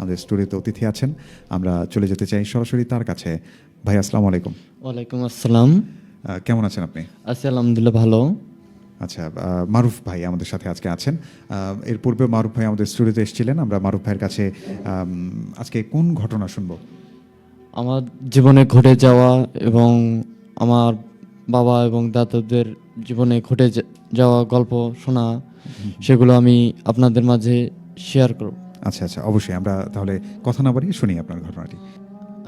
আমাদের স্টুডিওতে অতিথি আছেন। আমরা চলে যেতে চাই সরাসরি তার কাছে। ভাই আসসালামু আলাইকুম। ওয়ালাইকুম আসসালাম। কেমন আছেন আপনি? আছি আলহামদুলিল্লাহ, ভালো। আচ্ছা, মারুফ ভাই আমাদের সাথে আজকে আছেন। এর পূর্বে মারুফ ভাই আমাদের স্টুডিওতে এসেছিলেন। আমরা মারুফ ভাইয়ের কাছে আজকে কোন ঘটনা শুনবো? আমার জীবনে ঘটে যাওয়া এবং আমার বাবা এবং দাদাদের জীবনে ঘটে যাওয়া গল্প শোনা, সেগুলো আমি আপনাদের মাঝে শেয়ার করব। আচ্ছা আচ্ছা, অবশ্যই। আমরা তাহলে কথা না বাড়িয়ে শুনি আপনার ঘটনাটি।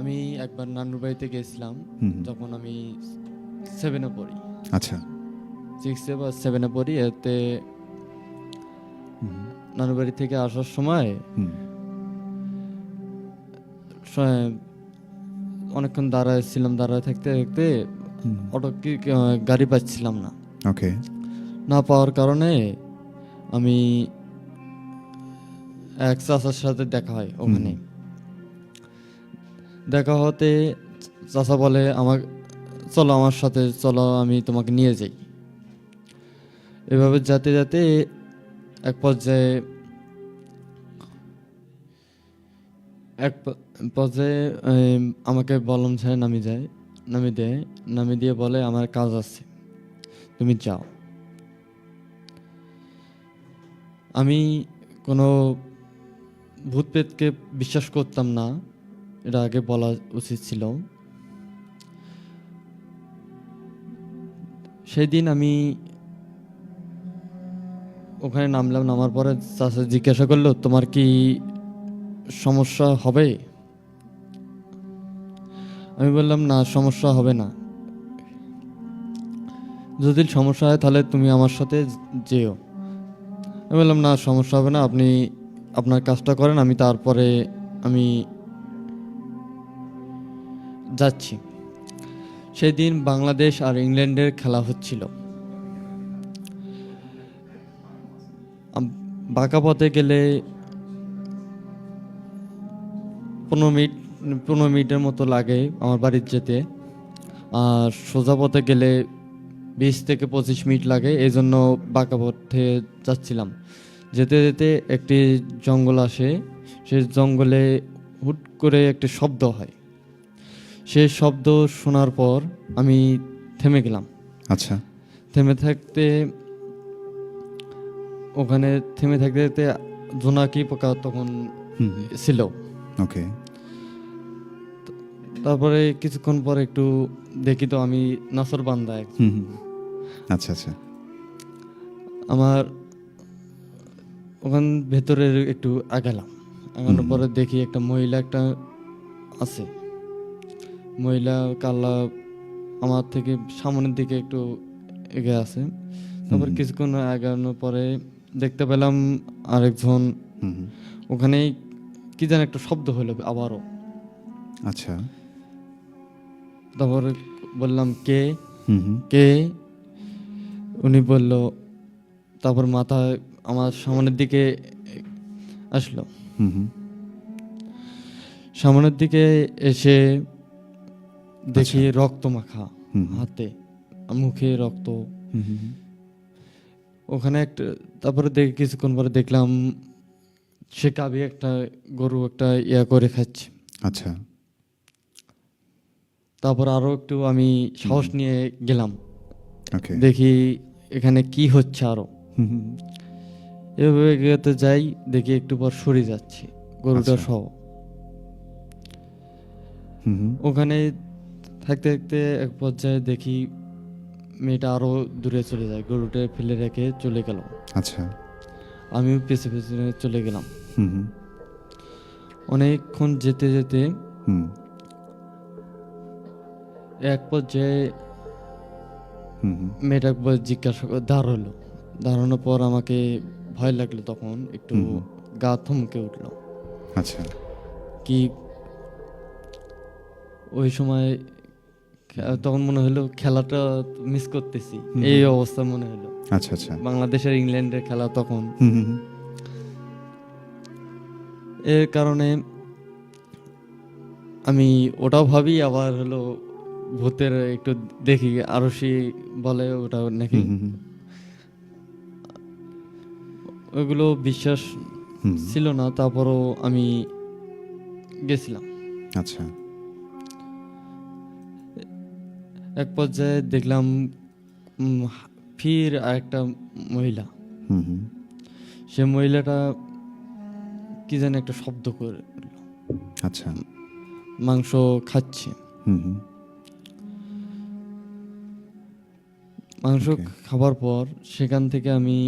আমি একবার নানুর বাড়িতে গেছিলাম, হুম। তখন আমি 7-এ পড়ি, আচ্ছা। 6-এ বা 7-এ পড়ি। এতে হুম। নানুর বাড়ি থেকে আসার সময় হুম। অনেকক্ষণ দাঁড়ায় থাকতে থাকতে হুম। গাড়ি পাচ্ছিলাম না। ওকে। না পাওয়ার কারণে আমি এক চাচার সাথে দেখা হয় ওখানে। দেখা হতে চাচা বলে চলো আমার সাথে, চলো আমি তোমাকে নিয়ে যাই। এভাবে যেতে যেতে এক পর্যায়ে আমাকে বললাম যে নামিয়ে দিয়ে বলে আমার কাজ আছে, তুমি যাও। আমি কোনো ভূত প্রেতকে বিশ্বাস করতাম না, এটা আগে বলা উচিত ছিল। সেই দিন আমি ওখানে নামলাম। নামার পরে চাচা জিজ্ঞাসা করলো, তোমার কি সমস্যা হবে? আমি বললাম, না, সমস্যা হবে না। যদি সমস্যা হয় তাহলে তুমি আমার সাথে যেও। আমি বললাম, না, সমস্যা হবে না, আপনি আপনার কাজটা করেন, আমি যাচ্ছি। সেই দিন বাংলাদেশ আর ইংল্যান্ডের খেলা হচ্ছিল। বাঁকা পথে গেলে 15 মিনিটের মতো লাগে আমার বাড়ির যেতে, আর সোজা পথে গেলে 20 থেকে 25 মিনিট লাগে। এই জন্য বাঁকা পথে যাচ্ছিলাম। যেতে যেতে একটি জঙ্গল আসে। সেই জঙ্গলে হুট করে একটি শব্দ হয়। সেই শব্দ শোনার পর আমি থেমে গেলাম। আচ্ছা। ওখানে থেমে থাকতে থাকতে জোনাকি পোকা তখন ছিল। ওকে। তারপরে কিছুক্ষণ পর একটু দেখি তো আমি নাসর বান্দা। আচ্ছা আচ্ছা। আমার ওখান ভেতরে একটু আগানোর পরে দেখি একটা মহিলা আছে। মহিলা কালা আমার থেকে সামনের দিকে একটু এগিয়ে আছে। তারপর কিছুক্ষণ আগানোর পরে দেখতে পেলাম আরেকজন। ওখানে কি যেন একটা শব্দ হলো আবারও। আচ্ছা। তারপর বললাম, কে কে? উনি বলল, তারপর মাথা আমার সামনের দিকে আসলো। সামনের দিকে এসে দেখি রক্ত মাখা হাতে, মুখে রক্ত। ওখানে তারপরে কিছুক্ষণ পরে দেখলাম সে কাবি একটা গরু ইয়া করে খাচ্ছে। আচ্ছা। তারপর আরো একটু আমি সাহস নিয়ে গেলাম, ওকে। দেখি এখানে কি হচ্ছে আরো। এভাবে এগোতে যাই, দেখি একটু পর সরে যাচ্ছে গরুটা সহ। ওখানে থাকতে থাকতে এক পর্যায়ে দেখি মেয়েটা আরো দূরে চলে যায়, গরুটা ফেলে রেখে চলে গেল। আচ্ছা। আমিও পেছনে পেছনে চলে গেলাম। অনেকক্ষণ যেতে যেতে এক পর্যায়ে মেয়েটা জিজ্ঞাসা দাঁড়ানোর পর আমাকে ভয় লাগলো, তখন একটু গা থমকে উঠলো। আচ্ছা। কি ওই সময় তখন মনে হলো খেলাটা মিস করতেছি, এই অবস্থা মনে হলো। আচ্ছা আচ্ছা। বাংলাদেশের ইংল্যান্ডের খেলা তখন। এর কারণে আমি ওটাও ভাবি, আবার হলো ভূতের একটু দেখি, আরশি বলে ওটা নাকি। ওইগুলো বিশ্বাস ছিল না, তারপরও আমি গেছিলাম। আচ্ছা। এক পর্যায়ে দেখলাম ফির আরেকটা মহিলা, হুম হুম। সে মহিলাটা কি জানি একটা শব্দ করে আচ্ছা। মাংস খাচ্ছে। হুম হুম। মাংস ওকে। খাবার পর সেখান থেকে আমি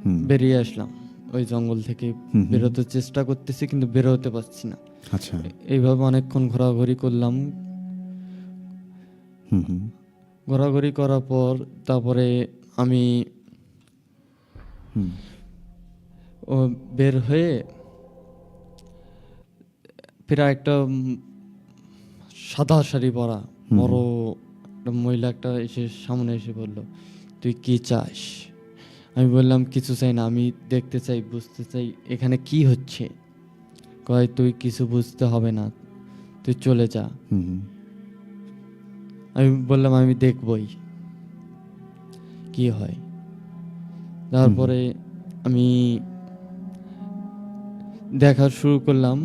হুম বেরিয়ে আসলাম ওই জঙ্গল থেকে। হুম হুম। বেরোতে চেষ্টা করতেছি কিন্তু বেরোতে পারছি না। আচ্ছা। এইভাবে অনেকক্ষণ ঘোরাঘুরি করলাম। হুম হুম। ঘোরাঘুরি করার পর তারপরে আমি হুম। ও বের হয়ে প্রায় একটা সাদা শাড়ি পরা হুম বড় একটা মহিলা একটা এসে সামনে এসে বলল, তুই কি চাস? আমি বললাম, কিছু চাই না, আমি দেখতে চাই, বুঝতে চাই এখানে কি হচ্ছে। কয়, তুই কিছু বুঝতে হবে না, তুই চলে যা। হুম হুম। আমি বললাম, আমি দেখবই কি হয়। তারপরে আমি দেখা শুরু করলাম।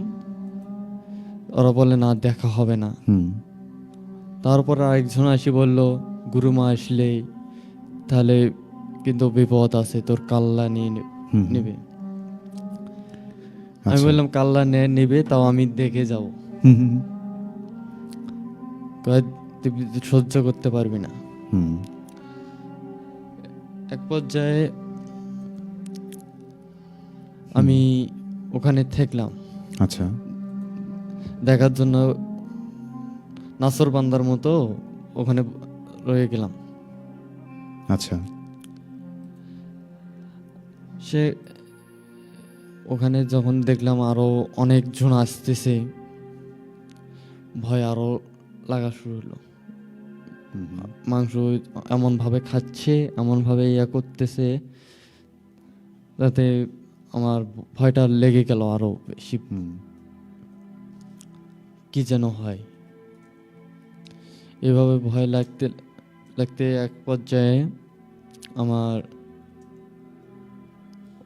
ওরা বলে, না, দেখা হবে না। হুম। তারপর আরেকজন আসি বলল, গুরুমা আসলে তাহলে কিন্তু বিপদ আছে, তোর কাল্লা নিয়ে হুম হুম। নেবে। আমি আচ্ছা। বললাম, কাল্লা নেবে, তাও আমি দেখে যাব। হুম হুম। কয়, তুই সহ্য করতে পারবি না। হুম। এক পর্যায়ে আমি ওখানে থাকলাম আচ্ছা। দেখার জন্য, নাসর বান্দার মতো ওখানে রয়ে গেলাম। আচ্ছা। সে ওখানে যখন দেখলাম আরো অনেকজন আসতেছে, ভয় আরো লাগা শুরু হলো। হুম হুম। মাংস এমন ভাবে খাচ্ছে, এমন ভাবে ইয়া করতেছে, যাতে আমার ভয়টা লেগে গেল আরো বেশি। হুম। কি যেন হয়, এভাবে ভয় লাগতে লাগতে এক পর্যায়ে আমার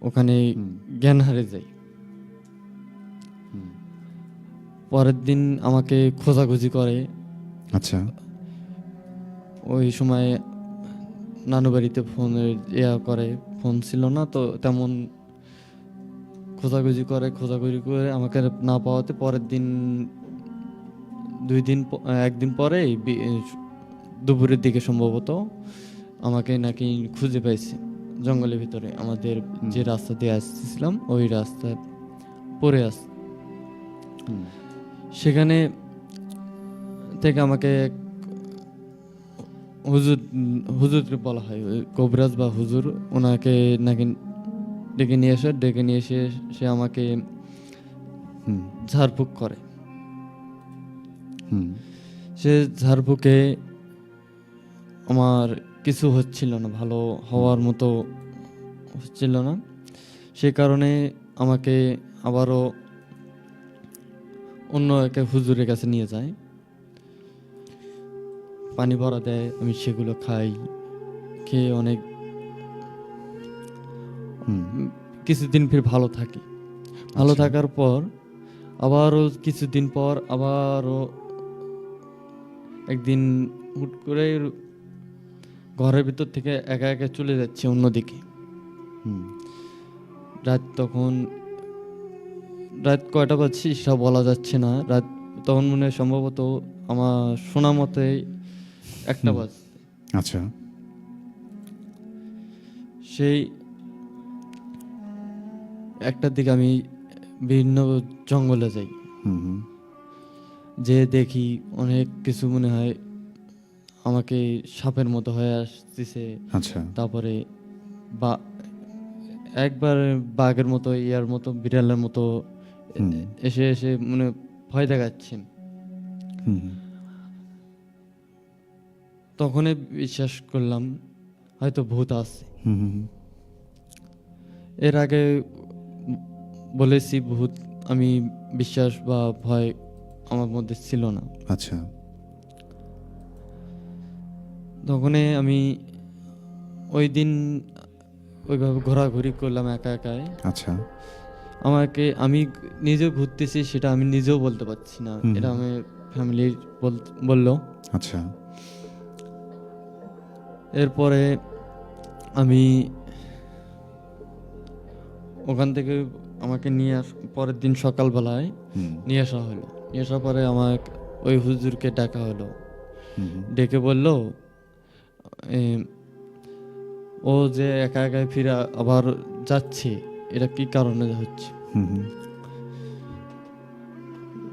ওখানে হুম। জ্ঞান হারিয়ে যায়। হুম। পরের দিন আমাকে খোঁজাখুঁজি করে। আচ্ছা। ওই সময় নানু বাড়িতে ফোনের ইয়া করে, ফোন ছিল না তো তেমন। খোঁজাখুঁজি করে, খোঁজাখুঁজি করে আমাকে না পাওয়াতে পরের দিন, একদিন পরে দুপুরের দিকে সম্ভবত আমাকে নাকি খুঁজে পাইছে জঙ্গলের ভিতরে। আমাদের যে রাস্তা দিয়ে আসছিলাম ওই রাস্তায় পড়ে আস। হুম। সেখানে থেকে আমাকে এক হুজুর, হুজুর বলা হয়, ওই কবিরাজ বা হুজুর, ওনাকে নাকি ডেকে নিয়ে এসে সে আমাকে হুম। ঝাড়ফুঁক করে। হুম। সে ঝাড়ফুঁকে আমার কিছু হচ্ছিল না, ভালো হওয়ার মতো হচ্ছিল না। সে কারণে আমাকে আবারও অন্য একটা হুজুরের কাছে নিয়ে যায়, পানি ভরা দেয়, আমি সেগুলো খাই। খেয়ে অনেক হুম। কিছুদিন ফির ভালো থাকি। ভালো আচ্ছা। থাকার পর আবারও কিছুদিন পর আবারও একদিন হুট করে ঘরের ভিতর থেকে একা একা চলে যাচ্ছে অন্যদিকে। হুম। তখন রাত কয়টা বাজছে সেটা বলা যাচ্ছে না। রাত তখন মনে হয় সম্ভবত আমার শোনা মতে 1টা বাজ। আচ্ছা। সেই 1টার দিকে আমি বিভিন্ন জঙ্গলে যাই, হুম হুম। যে দেখি অনেক কিছু মনে হয় আমাকে সাপের মতো হয়ে আসতেছে। আচ্ছা। তারপরে বা একবার বাঘের মতো, ইয়ার মতো, বিড়ালের মতো হুম। এসে এসে মানে ভয় দেখাচ্ছে। হুম হুম। তখনই বিশ্বাস করলাম হয়তো ভূত আছে। হুম হুম। এর আগে বলেছি ভূত আমি বিশ্বাস বা ভয় আমার মধ্যে ছিল না। আচ্ছা। তখনই আমি ওই দিন ওইভাবে ঘোরাঘুরি করলাম একা একাই। আচ্ছা। আমি নিজে ঘুরতেছি সেটা আমি নিজেও বলতে পারছি না, হুম। এটা আমি ফ্যামিলি বললো। আচ্ছা। এরপরে আমি ওখান থেকে আমাকে পরের দিন সকালবেলায় হুম। নিয়ে আসা হলো। নিয়ে আসার পরে আমার ওই হুজুরকে ডাকা হলো, হুম। ডেকে বলল ও যে একা একাই ফিরে আবার যাচ্ছে, এটা কি কারণে হচ্ছে। হুম। হুম।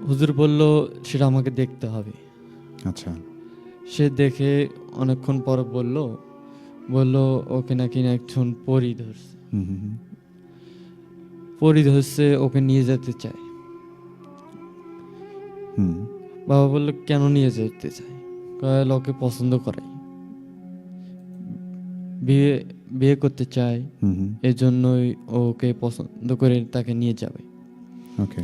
হুজুর বলল সেটা আমাকে দেখতে হবে। আচ্ছা। সে দেখে অনেকক্ষণ পরে বলল ওকে নাকি একজন পরী ধরছে। হুম। হুম। পরী ধরছে, ওকে নিয়ে যেতে চায়। হুম। বাবা বলল কেন নিয়ে যেতে চায়? কয় ওকে পছন্দ করে, বিয়ে বিয়ে করতে চায়, হুম। হুম। এজন্যই ওকে পছন্দ করে তাকে নিয়ে যাবে। ওকে।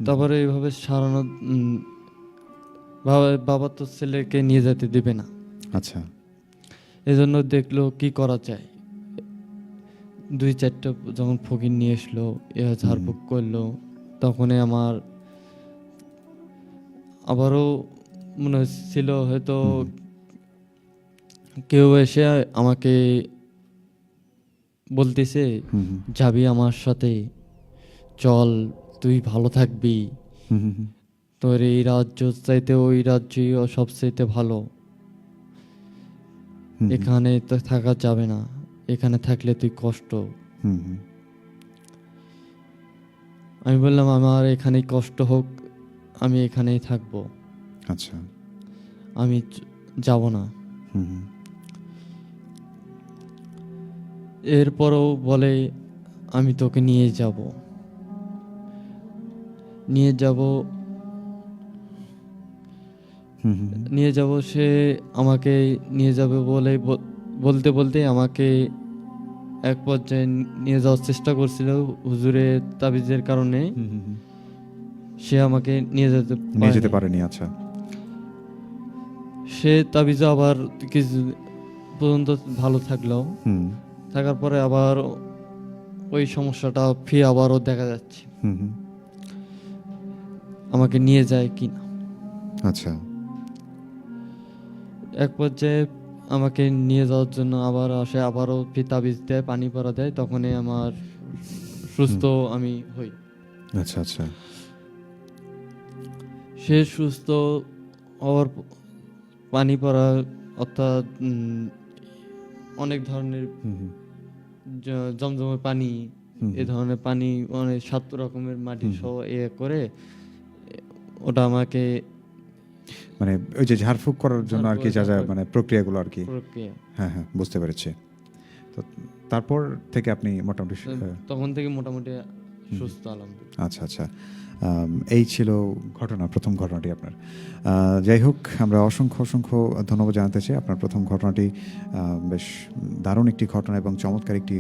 তারপরে এইভাবে সারানো বাবা তো ছেলেকে নিয়ে যেতে দেবে না, আচ্ছা। এজন্য দেখলো কি করা যায়। 2-4টা যখন ফকির নিয়ে আসলো, ঝাড়ফুঁক করলো, তখনই আমার আবারও মনে হচ্ছিল হয়তো কেউ এসে আমাকে বলতেছে হুম। হুম। যাবি আমার সাথে, চল, তুই ভালো থাকবি, হুম। হুম। তোর এই রাজ্য চাইতে ওই রাজ্যই সবচাইতে ভালো, হুম। এখানে তো থাকা যাবে না, এখানে থাকলে তুই কষ্ট। হুম। হুম। আমি বললাম আমার এখানেই কষ্ট হোক, আমি এখানেই থাকবো, আচ্ছা। আমি যাব না। হুম। হুম। এরপরও বলে আমি তোকে নিয়ে যাব, নিয়ে যাব, হুম। হুম। নিয়ে যাব। সে আমাকে নিয়ে যাবে বলে বলতে বলতে আমাকে এক পর্যায়ে নিয়ে যাওয়ার চেষ্টা করছিল হুজুরের তাবিজের কারণে। হুম। হুম। হুম। সে আমাকে নিয়ে যেতে নিয়ে যেতে পারেনি। পারেনি। আচ্ছা। সে তাবিজে আবার কিছু পর্যন্ত ভালো থাকলো, হুম। থাকার পরে আবার ওই সমস্যাটা ফিরে আবারও দেখা যাচ্ছে, হুম। হুম। আমাকে নিয়ে যায় কিনা। আচ্ছা। এক পর্যায়ে আমাকে নিয়ে যাওয়ার জন্য আবার আসে, আবারও তাবিজ দেয়, পানি পড়া দেয়, তখনই আমার সুস্থ আমি হই। আচ্ছা। আচ্ছা। সে সুস্থ হওয়ার পানি পড়া অর্থাৎ অনেক ধরনের হুম। হুম। জমজমের পানি, হুম। এ ধরনের পানি, অনেক 7 রকমের মাটি হুম। সহ করে ওটা আমাকে মানে ওই যে ঝাড়ফুঁক করার জন্য আর কি যা যা ঝাড়ফুঁক মানে প্রক্রিয়াগুলো আর কি। প্রক্রিয়া। হ্যাঁ, হ্যাঁ, বুঝতে পেরেছি। তো তারপর থেকে আপনি মোটামুটি তখন থেকে মোটামুটি সুস্থ আলহামদুলিল্লাহ। আচ্ছা। আচ্ছা। এই ছিল ঘটনা, প্রথম ঘটনাটি আপনার। যাই হোক, আমরা অসংখ্য অসংখ্য ধন্যবাদ জানাতে চাই। আপনার প্রথম ঘটনাটি বেশ দারুণ একটি ঘটনা এবং চমৎকার একটি